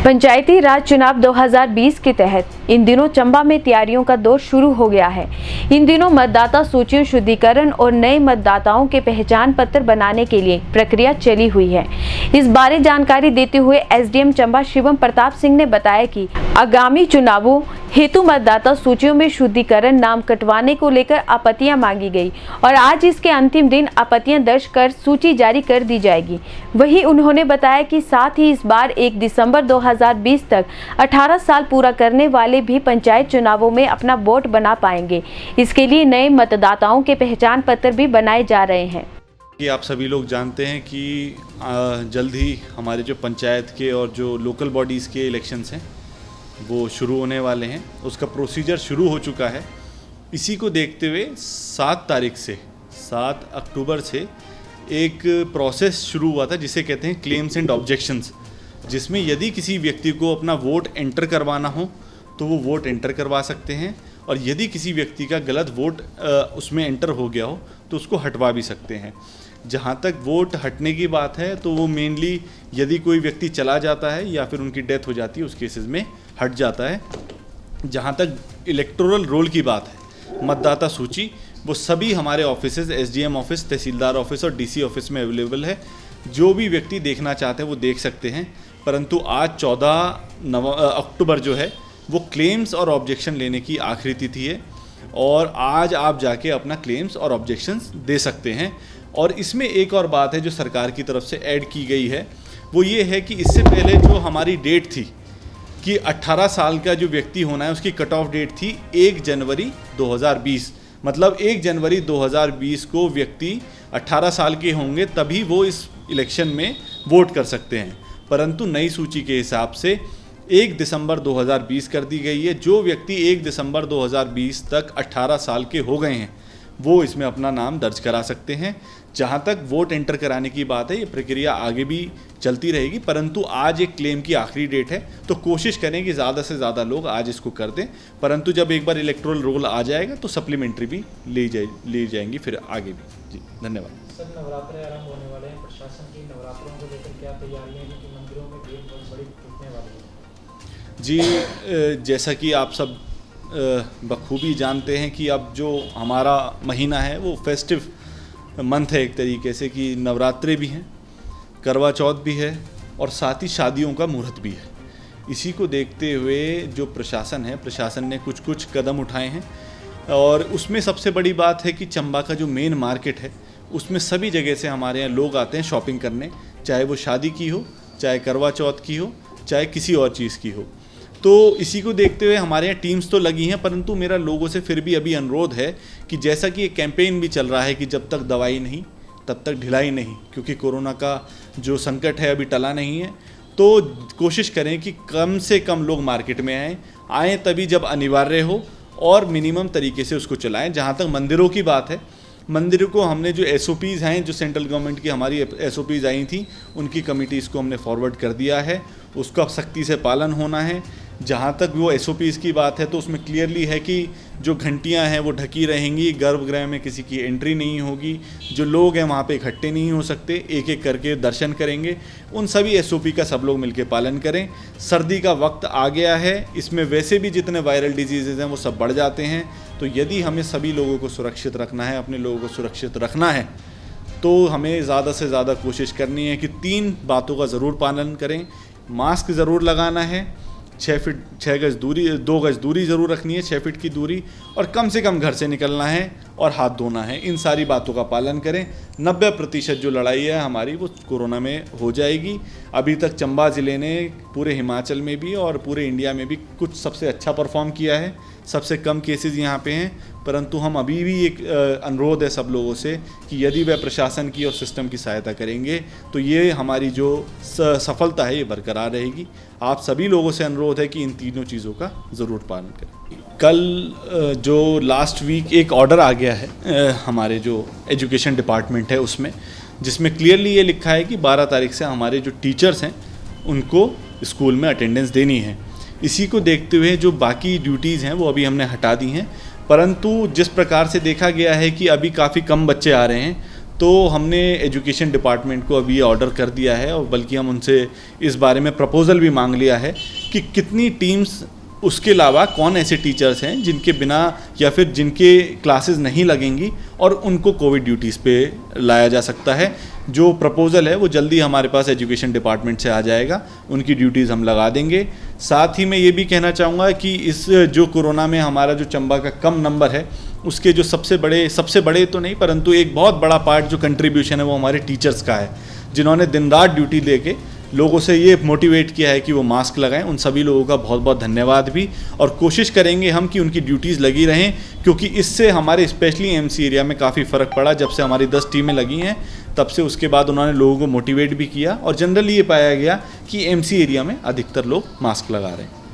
पंचायती राज चुनाव 2020 के तहत इन दिनों चंबा में तैयारियों का दौर शुरू हो गया है। इन दिनों मतदाता सूचियों शुद्धिकरण और नए मतदाताओं के पहचान पत्र बनाने के लिए प्रक्रिया चली हुई है। इस बारे जानकारी देते हुए एसडीएम चंबा शिवम प्रताप सिंह ने बताया कि आगामी चुनावों हेतु मतदाता सूचियों में शुद्धिकरण नाम कटवाने को लेकर आपत्तियां मांगी गई और आज इसके अंतिम दिन आपत्तियां दर्ज कर सूची जारी कर दी जाएगी। वहीं उन्होंने बताया कि साथ ही इस बार 1 दिसंबर 2020 तक 18 साल पूरा करने वाले भी पंचायत चुनावों में अपना वोट बना पाएंगे। इसके लिए नए मतदाताओं के पहचान पत्र भी बनाए जा रहे हैं। कि आप सभी लोग जानते हैं कि जल्द ही हमारे जो पंचायत के और जो लोकल बॉडीज़ के इलेक्शंस हैं वो शुरू होने वाले हैं। उसका प्रोसीजर शुरू हो चुका है। इसी को देखते हुए 7 अक्टूबर से एक प्रोसेस शुरू हुआ था जिसे कहते हैं क्लेम्स एंड ऑब्जेक्शंस, जिसमें यदि किसी व्यक्ति को अपना वोट एंटर करवाना हो तो वो वोट एंटर करवा सकते हैं और यदि किसी व्यक्ति का गलत वोट उसमें एंटर हो गया हो तो उसको हटवा भी सकते हैं। जहाँ तक वोट हटने की बात है तो वो मेनली यदि कोई व्यक्ति चला जाता है या फिर उनकी डेथ हो जाती है उस केसेस में हट जाता है। जहाँ तक इलेक्टोरल रोल की बात है, मतदाता सूची वो सभी हमारे ऑफिसेज एसडीएम ऑफिस, तहसीलदार ऑफिस और डीसी ऑफिस में अवेलेबल है। जो भी व्यक्ति देखना चाहते हैं वो देख सकते हैं। परंतु आज 14 अक्टूबर जो है वो क्लेम्स और ऑब्जेक्शन लेने की आखिरी तिथि है और आज आप जाके अपना क्लेम्स और ऑब्जेक्शंस दे सकते हैं। और इसमें एक और बात है जो सरकार की तरफ से ऐड की गई है, वो ये है कि इससे पहले जो हमारी डेट थी कि 18 साल का जो व्यक्ति होना है उसकी कट ऑफ डेट थी 1 जनवरी 2020। मतलब 1 जनवरी 2020 को व्यक्ति 18 साल के होंगे तभी वो इस इलेक्शन में वोट कर सकते हैं। परंतु नई सूची के हिसाब से 1 दिसंबर 2020 कर दी गई है। जो व्यक्ति 1 दिसंबर 2020 तक 18 साल के हो गए हैं वो इसमें अपना नाम दर्ज करा सकते हैं। जहां तक वोट एंटर कराने की बात है ये प्रक्रिया आगे भी चलती रहेगी, परंतु आज एक क्लेम की आखिरी डेट है तो कोशिश करें कि ज़्यादा से ज़्यादा लोग आज इसको कर दें। परंतु जब एक बार इलेक्टोरल रोल आ जाएगा तो सप्लीमेंट्री भी ली जाएंगी फिर आगे भी। जी धन्यवाद। सर, नवरात्रे आरंभ होने वाले हैं, प्रशासन की नवरात्रों को लेकर क्या तैयारियां हैं कि मंदिरों में भीड़ बहुत बड़ी जुटने वाली है? जी जैसा कि आप सब बखूबी जानते हैं कि अब जो हमारा महीना है वो फेस्टिव मंथ है, एक तरीके से कि नवरात्रे भी हैं, करवा चौथ भी है और साथ ही शादियों का मुहूर्त भी है। इसी को देखते हुए जो प्रशासन ने कुछ कदम उठाए हैं और उसमें सबसे बड़ी बात है कि चंबा का जो मेन मार्केट है उसमें सभी जगह से हमारे यहाँ लोग आते हैं शॉपिंग करने, चाहे वो शादी की हो, चाहे करवा चौथ की हो, चाहे किसी और चीज़ की हो। तो इसी को देखते हुए हमारे यहाँ टीम्स तो लगी हैं, परंतु मेरा लोगों से फिर भी अभी अनुरोध है कि जैसा कि एक कैंपेन भी चल रहा है कि जब तक दवाई नहीं तब तक ढिलाई नहीं, क्योंकि कोरोना का जो संकट है अभी टला नहीं है, तो कोशिश करें कि कम से कम लोग मार्केट में आएँ तभी जब अनिवार्य हो और मिनिमम तरीके से उसको चलाएँ। जहाँ तक मंदिरों की बात है, मंदिरों को हमने जो SOPs हैं, जो सेंट्रल गवर्नमेंट की हमारी SOPs आई थी, उनकी कमिटीज़ को हमने फॉरवर्ड कर दिया है। उसका सख्ती से पालन होना है। जहाँ तक वो SOPs की बात है तो उसमें क्लियरली है कि जो घंटियाँ हैं वो ढकी रहेंगी, गर्भगृह में किसी की एंट्री नहीं होगी, जो लोग हैं वहाँ पे इकट्ठे नहीं हो सकते, एक एक करके दर्शन करेंगे। उन सभी SOP का सब लोग मिलकर पालन करें। सर्दी का वक्त आ गया है, इसमें वैसे भी जितने वायरल डिजीज़ हैं वो सब बढ़ जाते हैं। तो यदि हमें सभी लोगों को सुरक्षित रखना है, अपने लोगों को सुरक्षित रखना है, तो हमें ज़्यादा से ज़्यादा कोशिश करनी है कि 3 बातों का ज़रूर पालन करें। मास्क ज़रूर लगाना है, 2 गज दूरी ज़रूर रखनी है, 6 फीट की दूरी, और कम से कम घर से निकलना है और हाथ धोना है। इन सारी बातों का पालन करें। 90% जो लड़ाई है हमारी वो कोरोना में हो जाएगी। अभी तक चंबा ज़िले ने पूरे हिमाचल में भी और पूरे इंडिया में भी कुछ सबसे अच्छा परफॉर्म किया है। सबसे कम केसेस यहाँ पे हैं, परंतु हम अभी भी एक अनुरोध है सब लोगों से कि यदि वह प्रशासन की और सिस्टम की सहायता करेंगे तो ये हमारी जो सफलता है ये बरकरार रहेगी। आप सभी लोगों से अनुरोध है कि इन तीनों चीज़ों का ज़रूर पालन करें। कल जो लास्ट वीक एक ऑर्डर आ गया है हमारे जो एजुकेशन डिपार्टमेंट है उसमें, जिसमें क्लियरली ये लिखा है कि 12 तारीख से हमारे जो टीचर्स हैं उनको स्कूल में अटेंडेंस देनी है। इसी को देखते हुए जो बाकी ड्यूटीज़ हैं वो अभी हमने हटा दी हैं, परंतु जिस प्रकार से देखा गया है कि अभी काफ़ी कम बच्चे आ रहे हैं तो हमने एजुकेशन डिपार्टमेंट को अभी ऑर्डर कर दिया है, और बल्कि हम उनसे इस बारे में प्रपोज़ल भी मांग लिया है कि कितनी टीम्स, उसके अलावा कौन ऐसे टीचर्स हैं जिनके बिना या फिर जिनके क्लासेस नहीं लगेंगी और उनको कोविड ड्यूटीज़ पे लाया जा सकता है। जो प्रपोज़ल है वो जल्दी हमारे पास एजुकेशन डिपार्टमेंट से आ जाएगा, उनकी ड्यूटीज़ हम लगा देंगे। साथ ही मैं ये भी कहना चाहूँगा कि इस जो कोरोना में हमारा जो चंबा का कम नंबर है, उसके जो सबसे बड़े तो नहीं, परंतु एक बहुत बड़ा पार्ट जो कंट्रीब्यूशन है वो हमारे टीचर्स का है, जिन्होंने दिन रात ड्यूटी लेके लोगों से ये मोटिवेट किया है कि वो मास्क लगाएं। उन सभी लोगों का बहुत बहुत धन्यवाद भी, और कोशिश करेंगे हम कि उनकी ड्यूटीज़ लगी रहें, क्योंकि इससे हमारे स्पेशली एमसी एरिया में काफ़ी फ़र्क पड़ा। जब से हमारी 10 टीमें लगी हैं तब से उसके बाद उन्होंने लोगों को मोटिवेट भी किया, और जनरली ये पाया गया कि एमसी एरिया में अधिकतर लोग मास्क लगा रहे हैं।